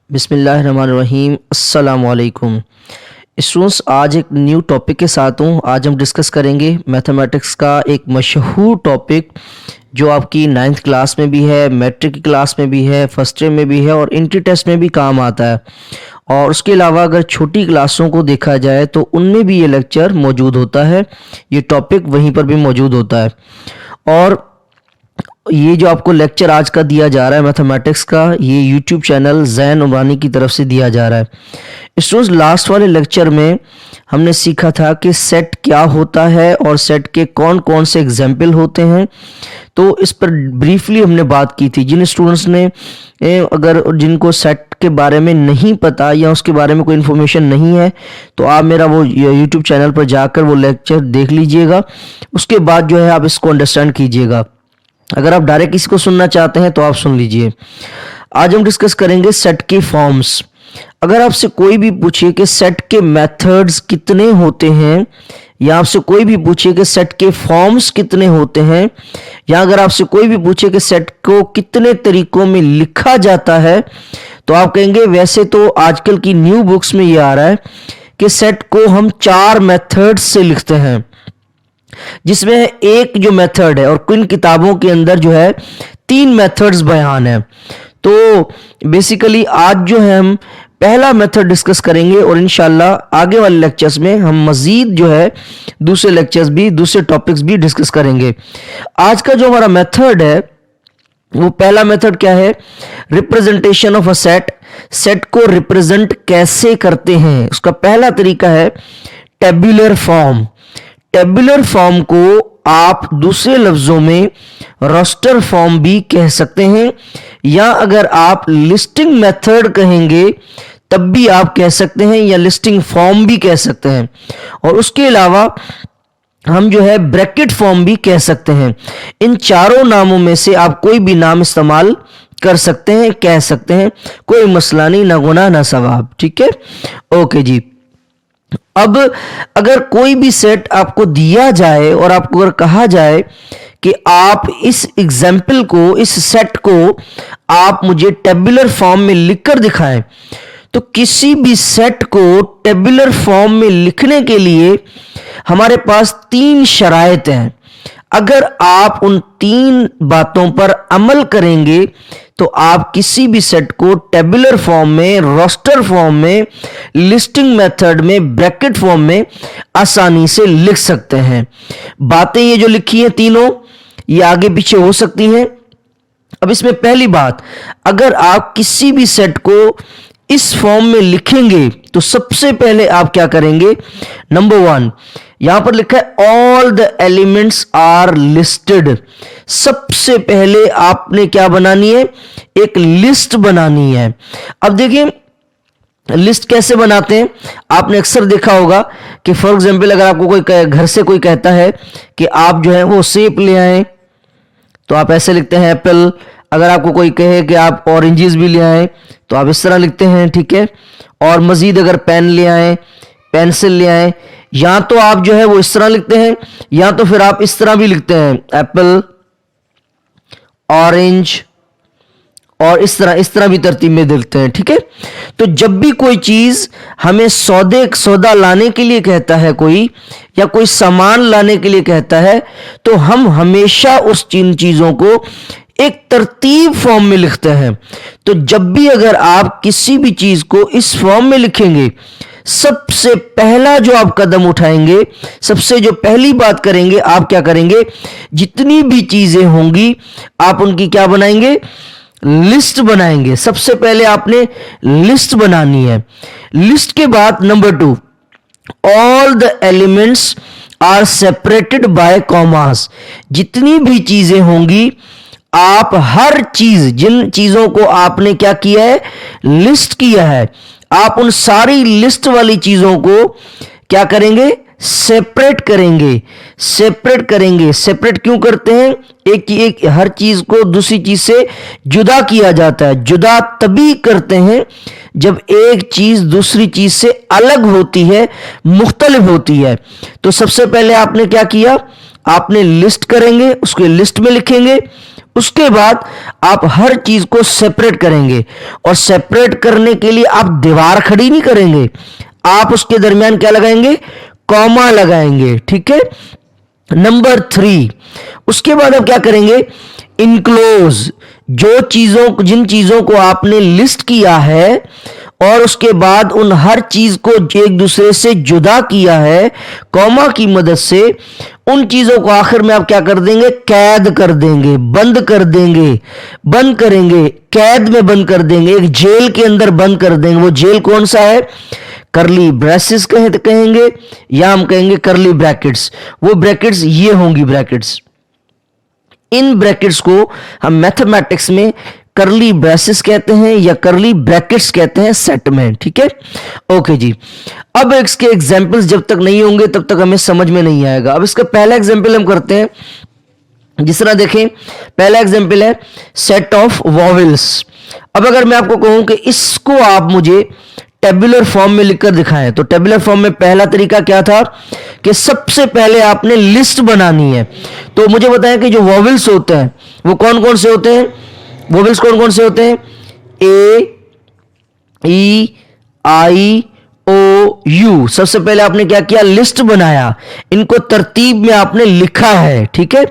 बिस्मिल्लाहिर्रहमानिर्रहीम। अस्सलाम वालेकुम स्टूडेंट्स, आज एक न्यू टॉपिक के साथ हूँ। आज हम डिस्कस करेंगे मैथमेटिक्स का एक मशहूर टॉपिक जो आपकी 9th क्लास में भी है, मैट्रिक की क्लास में भी है, फर्स्ट ईयर में भी है और इंटर टेस्ट में भी काम आता है। और उसके अलावा अगर छोटी क्लासों को देखा जाए तो उनमें भी ये लेक्चर मौजूद होता है, ये टॉपिक वहीं पर भी मौजूद होता है। और ये जो आपको लेक्चर आज का दिया जा रहा है मैथमेटिक्स का, ये यूट्यूब चैनल जैन उमरानी की तरफ से दिया जा रहा है। स्टूडेंट्स, लास्ट वाले लेक्चर में हमने सीखा था कि सेट क्या होता है और सेट के कौन कौन से एग्जाम्पल होते हैं। तो इस पर ब्रीफली हमने बात की थी। जिन स्टूडेंट्स ने अगर जिनको सेट के बारे में नहीं पता या उसके बारे में कोई इन्फॉर्मेशन नहीं है तो आप मेरा वो यूट्यूब चैनल पर जाकर वो लेक्चर देख लीजिएगा। उसके बाद जो है आप इसको अंडरस्टैंड कीजिएगा। अगर आप डायरेक्ट इसको सुनना चाहते हैं तो आप सुन लीजिए। आज हम डिस्कस करेंगे सेट के फॉर्म्स। अगर आपसे कोई भी पूछे कि सेट के मेथड्स कितने होते हैं, या आपसे कोई भी पूछे कि सेट के फॉर्म्स कितने होते हैं, या अगर आपसे कोई भी पूछे कि सेट को कितने तरीकों में लिखा जाता है, तो आप कहेंगे वैसे तो आजकल की न्यू बुक्स में ये आ रहा है कि सेट को हम 4 मेथड्स से लिखते हैं, जिसमें एक जो मेथड है और किन किताबों के अंदर जो है 3 मेथड्स बयान है। तो बेसिकली आज जो है हम पहला मेथड डिस्कस करेंगे और इंशाल्लाह आगे वाले लेक्चर्स में हम मजीद जो है दूसरे लेक्चर्स भी, दूसरे टॉपिक्स भी डिस्कस करेंगे। आज का जो हमारा मेथड है वो पहला मेथड क्या है? Representation of a set. Set को रिप्रेजेंट कैसे करते हैं, उसका पहला तरीका है टेबुलर फॉर्म। टेबुलर फॉर्म को आप दूसरे लफ्जों में रोस्टर फॉर्म भी कह सकते हैं, या अगर आप लिस्टिंग मेथड कहेंगे तब भी आप कह सकते हैं, या लिस्टिंग फॉर्म भी कह सकते हैं। और उसके अलावा हम जो है ब्रैकेट फॉर्म भी कह सकते हैं। इन चारों नामों में से आप कोई भी नाम इस्तेमाल कर सकते हैं, कह सकते हैं, कोई मसला नहीं, ना गुनाह ना सवाब। ठीक है, ओके जी। अब अगर कोई भी सेट आपको दिया जाए और आपको अगर कहा जाए कि आप इस एग्जाम्पल को, इस सेट को आप मुझे टेबुलर फॉर्म में लिखकर दिखाएं, तो किसी भी सेट को टेबुलर फॉर्म में लिखने के लिए हमारे पास 3 शराइत हैं। अगर आप उन 3 बातों पर अमल करेंगे तो आप किसी भी सेट को टेबुलर फॉर्म में, रोस्टर फॉर्म में, लिस्टिंग मेथड में, ब्रैकेट फॉर्म में आसानी से लिख सकते हैं। बातें ये जो लिखी हैं तीनों, ये आगे पीछे हो सकती हैं। अब इसमें पहली बात, अगर आप किसी भी सेट को इस फॉर्म में लिखेंगे तो सबसे पहले आप क्या करेंगे? नंबर 1, यहां पर लिखा है all the elements are listed. सबसे पहले आपने क्या बनानी है? एक लिस्ट बनानी है। अब देखिए लिस्ट कैसे बनाते हैं। आपने अक्सर देखा होगा कि फॉर एग्जाम्पल अगर आपको कोई घर से कोई कहता है कि आप जो है वो सेब ले आए, तो आप ऐसे लिखते हैं एप्पल। अगर आपको कोई कहे कि आप ऑरेंजेस भी ले आए तो आप इस तरह लिखते हैं। ठीक है, और मजीद अगर पेन ले आए, पेंसिल ले आए, या तो आप जो है वो इस तरह लिखते हैं, या तो फिर आप इस तरह भी लिखते हैं एप्पल, ऑरेंज, और इस तरह भी तरतीब में लिखते हैं। ठीक है, तो जब भी कोई चीज हमें सौदा लाने के लिए कहता है कोई, या कोई सामान लाने के लिए कहता है, तो हम हमेशा उस चीजों को एक तरतीब फॉर्म में लिखते हैं। तो जब भी अगर आप किसी भी चीज को इस फॉर्म में लिखेंगे, सबसे पहला जो आप कदम उठाएंगे, सबसे जो पहली बात करेंगे, आप क्या करेंगे? जितनी भी चीजें होंगी आप उनकी क्या बनाएंगे? लिस्ट बनाएंगे। सबसे पहले आपने लिस्ट बनानी है। लिस्ट के बाद number 2, all the elements are separated by commas. जितनी भी चीजें होंगी, आप हर चीज, जिन चीजों को आपने क्या किया है? लिस्ट किया है, आप उन सारी लिस्ट वाली चीजों को क्या करेंगे? सेपरेट करेंगे। सेपरेट क्यों करते हैं? एक हर चीज को दूसरी चीज से जुदा किया जाता है। जुदा तभी करते हैं जब एक चीज दूसरी चीज से अलग होती है, मुख्तलिफ होती है। तो सबसे पहले आपने क्या किया? आपने लिस्ट करेंगे, उसको लिस्ट में लिखेंगे। उसके बाद आप हर चीज को सेपरेट करेंगे, और सेपरेट करने के लिए आप दीवार खड़ी नहीं करेंगे, आप उसके दरमियान क्या लगाएंगे, कॉमा लगाएंगे, ठीक है। नंबर 3, उसके बाद आप क्या करेंगे, इनक्लोज, जिन चीजों को आपने लिस्ट किया है और उसके बाद उन हर चीज को एक दूसरे से जुदा किया है कॉमा की मदद से, उन चीजों को आखिर में आप क्या कर देंगे, कैद कर देंगे, बंद कर देंगे, बंद करेंगे, कैद में बंद कर देंगे, एक जेल के अंदर बंद कर देंगे। वो जेल कौन सा है, करली ब्रेसेस कहेंगे, या हम कहेंगे करली ब्रैकेट्स। वो ब्रैकेट्स ये होंगी ब्रैकेट्स, इन ब्रैकेट्स को हम मैथमेटिक्स में करली ब्रेसेस कहते हैं या करली ब्रैकेट्स कहते हैं सेट में, ठीक है। ओके जी, अब इसके एग्जांपल्स जब तक नहीं होंगे तब तक हमें समझ में नहीं आएगा। अब इसका पहला एग्जांपल हम करते हैं, जिस तरह देखें, पहला एग्जांपल है सेट ऑफ वॉवेल्स। अब अगर मैं आपको कहूं कि इसको आप मुझे टेबुलर फॉर्म में लिखकर दिखाएं, तो टेबुलर फॉर्म में पहला तरीका क्या था कि सबसे पहले आपने लिस्ट बनानी है। तो मुझे बताएं कि जो वॉवेल्स होते हैं वो कौन कौन से होते हैं, वॉवेल्स कौन कौन से होते हैं, ए, ई, आई, ओ, यू। सबसे पहले आपने क्या किया, लिस्ट बनाया, इनको तरतीब में आपने लिखा है, ठीक है।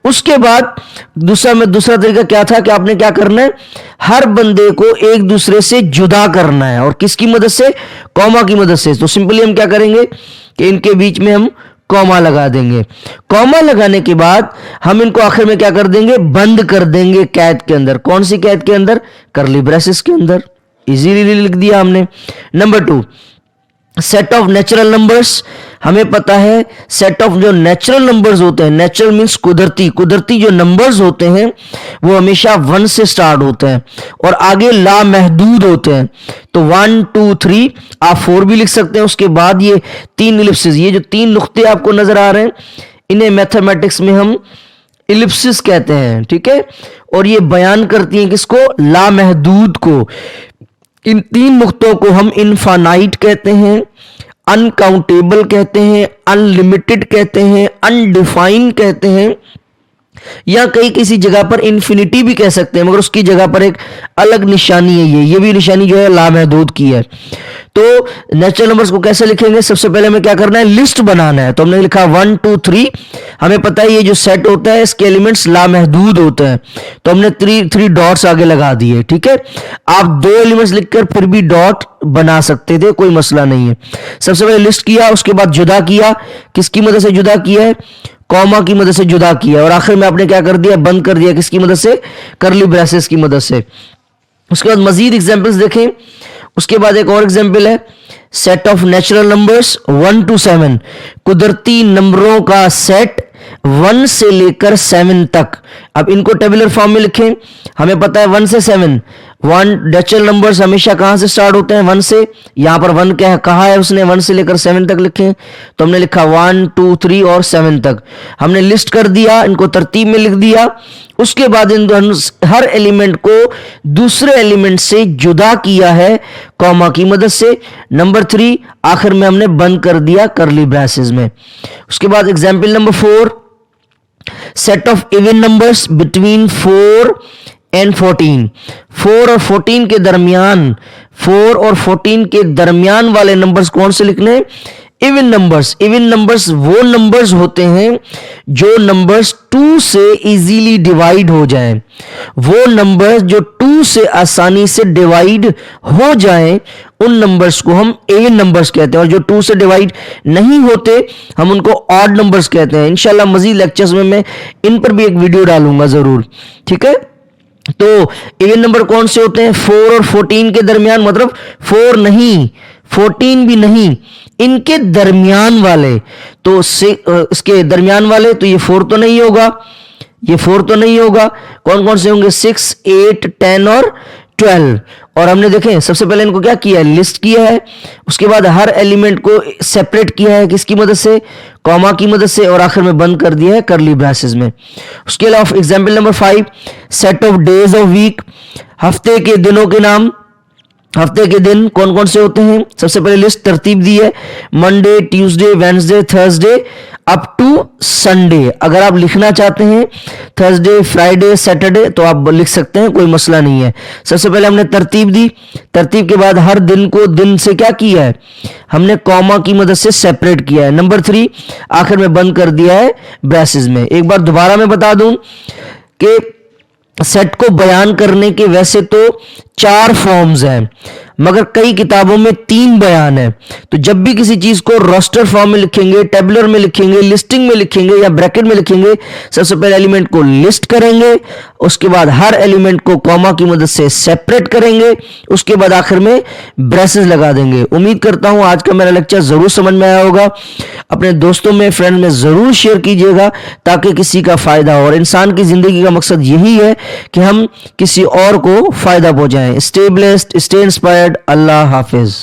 उसके बाद दूसरा तरीका क्या था कि आपने क्या करना है, हर बंदे को एक दूसरे से जुदा करना है, और किसकी मदद से, कॉमा की मदद से। तो सिंपली हम क्या करेंगे कि इनके बीच में हम कॉमा लगा देंगे। कॉमा लगाने के बाद हम इनको आखिर में क्या कर देंगे, बंद कर देंगे कैद के अंदर। कौन सी कैद के अंदर, करली ब्रेसेस के अंदर। इजीली लिख दिया हमने। Number 2, set of natural numbers. हमें पता है सेट ऑफ जो नेचुरल नंबर्स होते हैं, नेचुरल मींस कुदरती जो नंबर्स होते हैं वो हमेशा 1 से स्टार्ट होते हैं और आगे लामहदूद होते हैं। तो 1 2 3, आप 4 भी लिख सकते हैं। उसके बाद ये 3 इलिप्सिस, ये जो 3 नुक्ते आपको नजर आ रहे हैं, इन्हें मैथमेटिक्स में हम इलिप्सिस कहते हैं, ठीक है। और ये बयान करती हैं किसको, लामहदूद को। इन 3 नुक्तों को हम इनफानाइट कहते हैं, अनकाउंटेबल कहते हैं, अनलिमिटेड कहते हैं, अनडिफाइंड कहते हैं, या कई किसी जगह पर इन्फिनिटी भी कह सकते हैं, मगर उसकी जगह पर एक अलग निशानी है। ये भी निशानी जो है लामहदूद की है। तो नेचुरल नंबर्स को कैसे लिखेंगे, सबसे पहले हमें क्या करना है, लिस्ट बनाना है। तो हमने लिखा 1 2 3। हमें पता है ये जो सेट होता है इसके एलिमेंट्स लामहदूद होते हैं, तो हमने 3 डॉट्स आगे लगा दिए, ठीक है। आप 2 एलिमेंट्स लिखकर फिर भी डॉट बना सकते थे, कोई मसला नहीं है। सबसे पहले लिस्ट किया, उसके बाद जुदा किया। किसकी मदद से जुदा किया है, कॉमा की मदद से जुदा किया, और आखिर में आपने क्या कर दिया, बंद कर दिया। किसकी मदद से, करली ब्रेसेस की मदद से। उसके बाद मजीद एग्जांपल्स देखें। उसके बाद एक और एग्जांपल है set of natural numbers 1 to 7। कुदरती नंबरों का सेट 1 से लेकर 7 तक। अब इनको टेबुलर फॉर्म में लिखें। हमें पता है 1 से 7, 1 नेचुरल नंबर्स हमेशा कहां से स्टार्ट होते हैं, 1 से। यहां पर 1 क्या कहा है उसने, 1 से लेकर 7 तक लिखें। तो हमने लिखा 1 2 3 और 7 तक। हमने लिस्ट कर दिया, इनको तरतीब में लिख दिया। उसके बाद इन हर एलिमेंट को दूसरे एलिमेंट से जुदा किया है कॉमा की मदद से। नंबर 3 आखिर में हमने बंद कर दिया करली ब्रेसेस में। उसके बाद example number 4, set of even numbers between 4 and 14। 4 और 14 के दरमियान, 4 और 14 के दरमियान वाले नंबर्स कौन से लिखने, इवन नंबर्स। इवन नंबर्स वो नंबर्स होते हैं जो नंबर्स 2 से इजीली डिवाइड हो जाएं। वो नंबर्स जो 2 से आसानी से डिवाइड हो जाएं, उन नंबर्स को हम इवन नंबर्स कहते हैं। और जो 2 से डिवाइड नहीं होते हम उनको ऑड नंबर्स कहते हैं। इंशाल्लाह मजीद लेक्चर्स में मैं इन पर भी एक वीडियो डालूंगा जरूर, ठीक है। तो इवन नंबर कौन से होते हैं, 4 और 14 के दरमियान, मतलब 4 नहीं 14 भी नहीं, इनके दरमियान वाले। तो इसके दरमियान वाले, तो ये 4 तो नहीं होगा, ये 4 तो नहीं होगा। कौन कौन से होंगे, 6 8 10 और 12। और हमने देखें सबसे पहले इनको क्या किया है, लिस्ट किया है। उसके बाद हर एलिमेंट को सेपरेट किया है, किसकी मदद से, कॉमा की मदद से, और आखिर में बंद कर दिया है करली ब्रेसेस में। उसके अलावा example number 5, set of days of week. हफ्ते के दिनों के नाम। हफ्ते के दिन कौन कौन से होते हैं? सबसे पहले लिस्ट तरतीब दी है, Monday, Tuesday, Wednesday, Thursday up to Sunday. अगर आप लिखना चाहते हैं थर्सडे, फ्राइडे, सैटरडे तो आप लिख सकते हैं, कोई मसला नहीं है। सबसे पहले हमने तरतीब दी, तरतीब के बाद हर दिन को दिन से क्या किया है, हमने कॉमा की मदद से सेपरेट किया है। नंबर 3 आखिर में बंद कर दिया है ब्रेसेस में। एक बार दोबारा मैं बता दूं कि सेट को बयान करने के वैसे तो 4 फॉर्म्स हैं, मगर कई किताबों में 3 बयान है। तो जब भी किसी चीज को रोस्टर फॉर्म में लिखेंगे, टेबुलर में लिखेंगे, लिस्टिंग में लिखेंगे या ब्रैकेट में लिखेंगे, सबसे पहले एलिमेंट को लिस्ट करेंगे, उसके बाद हर एलिमेंट को कॉमा की मदद से सेपरेट करेंगे, उसके बाद आखिर में ब्रेसेस लगा देंगे। उम्मीद करता हूं आज का मेरा लेक्चर जरूर समझ में आया होगा। अपने दोस्तों में, फ्रेंड में जरूर शेयर कीजिएगा ताकि किसी का फायदा हो। और इंसान की जिंदगी का मकसद यही है कि हम किसी और को फायदा पहुंचाएं। Stay blessed, stay inspired. अल्लाह हाफिज।